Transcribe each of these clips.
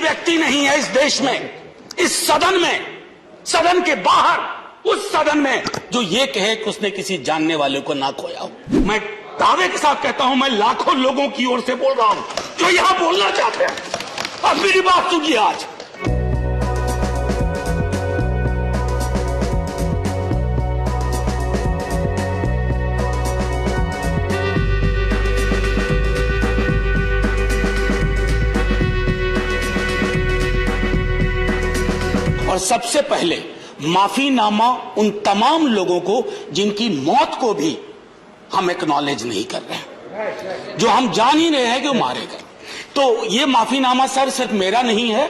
व्यक्ति नहीं है इस देश में, इस सदन में, सदन के बाहर, उस सदन में जो ये कहे कि उसने किसी जानने वाले को ना खोया हो। मैं दावे के साथ कहता हूं, मैं लाखों लोगों की ओर से बोल रहा हूं जो यहां बोलना चाहते हैं। अब मेरी बात सुनिए। आज और सबसे पहले माफीनामा उन तमाम लोगों को जिनकी मौत को भी हम एक्नॉलेज नहीं कर रहे हैं, जो हम जान ही रहे हैं कि वो मारे गए। तो ये माफीनामा सर सिर्फ मेरा नहीं है।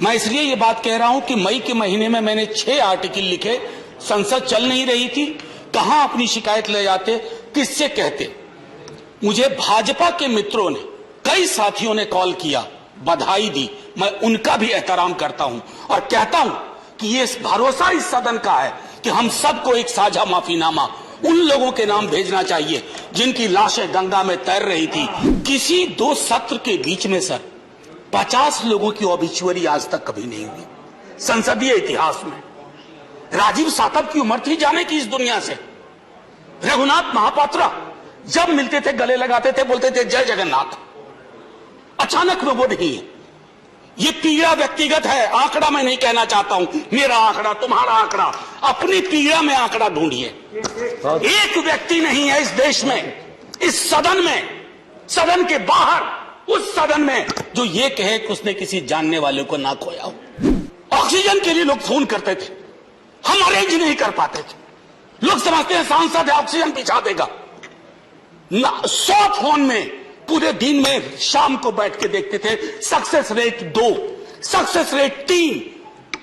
मैं इसलिए ये बात कह रहा हूं कि मई के महीने में मैंने 6 आर्टिकल लिखे। संसद चल नहीं रही थी, कहां अपनी शिकायत ले जाते, किससे कहते। मुझे भाजपा के मित्रों ने, कई साथियों ने कॉल किया, बधाई दी। मैं उनका भी एहतराम करता हूं और कहता हूं कि ये भरोसा इस सदन का है कि हम सबको एक साझा माफीनामा उन लोगों के नाम भेजना चाहिए जिनकी लाशें गंगा में तैर रही थी। किसी 2 सत्र के बीच में सर 50 लोगों की ऑबिचुअरी आज तक कभी नहीं हुई संसदीय इतिहास में। राजीव सातव की उम्र थी जाने की इस दुनिया से। रघुनाथ महापात्रा जब मिलते थे गले लगाते थे, बोलते थे जय जगन्नाथ। अचानक में वो नहीं है। ये पीड़ा व्यक्तिगत है, आंकड़ा मैं नहीं कहना चाहता हूं, मेरा आंकड़ा, तुम्हारा आंकड़ा, अपनी पीड़ा में आंकड़ा ढूंढिए। एक व्यक्ति नहीं है इस देश में, इस सदन में, सदन के बाहर, उस सदन में जो ये कहे कि उसने किसी जानने वाले को ना खोया हो। ऑक्सीजन के लिए लोग फोन करते थे, हम अरेंज नहीं कर पाते थे। लोग समझते हैं सांसद है ऑक्सीजन पिछा देगा। 100 फोन में पूरे दिन में शाम को बैठ के देखते थे, सक्सेस रेट 2, सक्सेस रेट 3।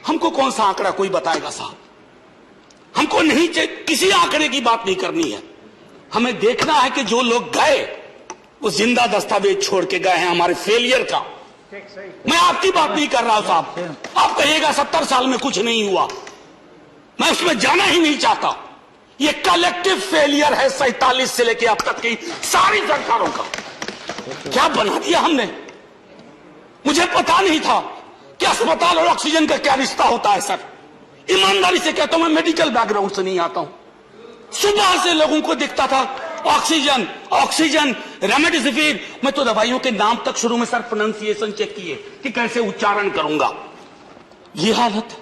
हमको कौन सा आंकड़ा कोई बताएगा साहब? हमको नहीं किसी आंकड़े की बात नहीं करनी है। हमें देखना है कि जो लोग गए वो जिंदा दस्तावेज छोड़ के गए हैं हमारे फेलियर का। मैं आपकी बात नहीं कर रहा हूं साहब। आप कहिएगा 70 साल में कुछ नहीं हुआ, मैं उसमें जाना ही नहीं चाहता। ये कलेक्टिव फेलियर है 47 से लेकर अब तक की सारी सरकारों का। क्या बना दिया हमने? मुझे पता नहीं था कि अस्पताल और ऑक्सीजन का क्या रिश्ता होता है सर। ईमानदारी से कहता हूं, मैं मेडिकल बैकग्राउंड से नहीं आता हूं। सुबह से लोगों को दिखता था ऑक्सीजन, ऑक्सीजन, रेमडेसिविर। मैं तो दवाइयों के नाम तक शुरू में सर प्रोनाउंसिएशन चेक किए कि कैसे उच्चारण करूंगा। ये हालत।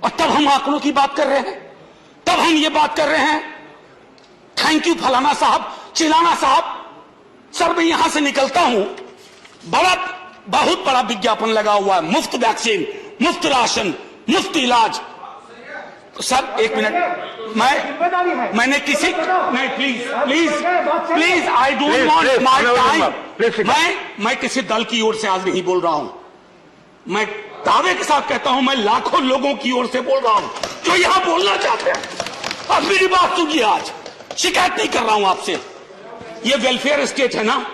और तब हम आंकड़ों की बात कर रहे हैं, तब हम ये बात कर रहे हैं थैंक यू फलाना साहब, चिलाना साहब। सर मैं यहां से निकलता हूं, बहुत बड़ा विज्ञापन लगा हुआ है, मुफ्त वैक्सीन, मुफ्त राशन, मुफ्त इलाज। सर एक मिनट, मैंने किसी नहीं, please I don't want my time. मैं किसी दल की ओर से आज नहीं बोल रहा हूं। मैं दावे के साथ कहता हूं, मैं लाखों लोगों की ओर से बोल रहा हूं जो यहां बोलना चाहते हैं। अब मेरी बात सुनिए। आज शिकायत नहीं कर रहा हूं आपसे। ये वेलफेयर स्टेट है ना।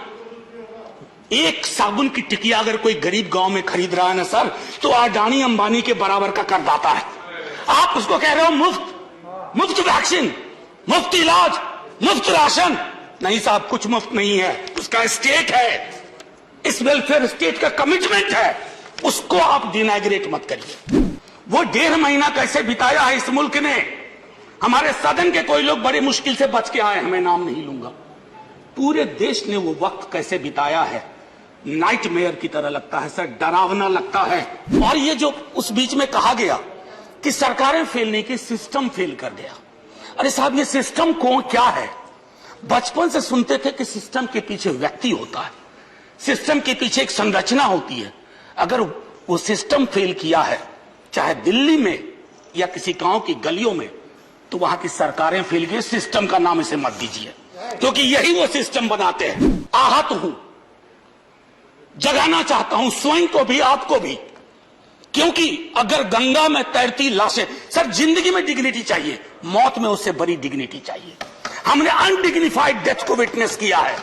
एक साबुन की टिकिया अगर कोई गरीब गांव में खरीद रहा है ना सर, तो अडानी अंबानी के बराबर का करदाता है। आप उसको कह रहे हो मुफ्त वैक्सीन, मुफ्त इलाज, मुफ्त राशन। नहीं साहब, कुछ मुफ्त नहीं है, उसका स्टेट है। इस वेलफेयर स्टेट का कमिटमेंट है, उसको आप डिनाइग्रेट मत करिए। वो 1.5 महीना कैसे बिताया है इस मुल्क ने। हमारे सदन के कोई लोग बड़ी मुश्किल से बच के आए, हमें नाम नहीं लूंगा। पूरे देश ने वो वक्त कैसे बिताया है, नाइटमेयर की तरह लगता है सर, डरावना लगता है। और ये जो उस बीच में कहा गया कि सरकारें फेल नहीं की, सिस्टम फेल कर गया। अरे साहब, ये सिस्टम क्या है? बचपन से सुनते थे कि सिस्टम के पीछे व्यक्ति होता है, सिस्टम के पीछे एक संरचना होती है। अगर वो सिस्टम फेल किया है, चाहे दिल्ली में या किसी गांव की गलियों में, तो वहां की सरकारें फेल गई। सिस्टम का नाम इसे मत दीजिए, क्योंकि यही वो सिस्टम बनाते हैं। आहत हूं, जगाना चाहता हूं स्वयं को भी, आपको भी, क्योंकि अगर गंगा में तैरती लाशें, सर जिंदगी में डिग्निटी चाहिए, मौत में उससे बड़ी डिग्निटी चाहिए। हमने अनडिग्निफाइड डेथ को विटनेस किया है,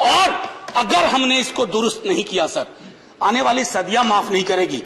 और अगर हमने इसको दुरुस्त नहीं किया सर, आने वाली सदियां माफ नहीं करेगी।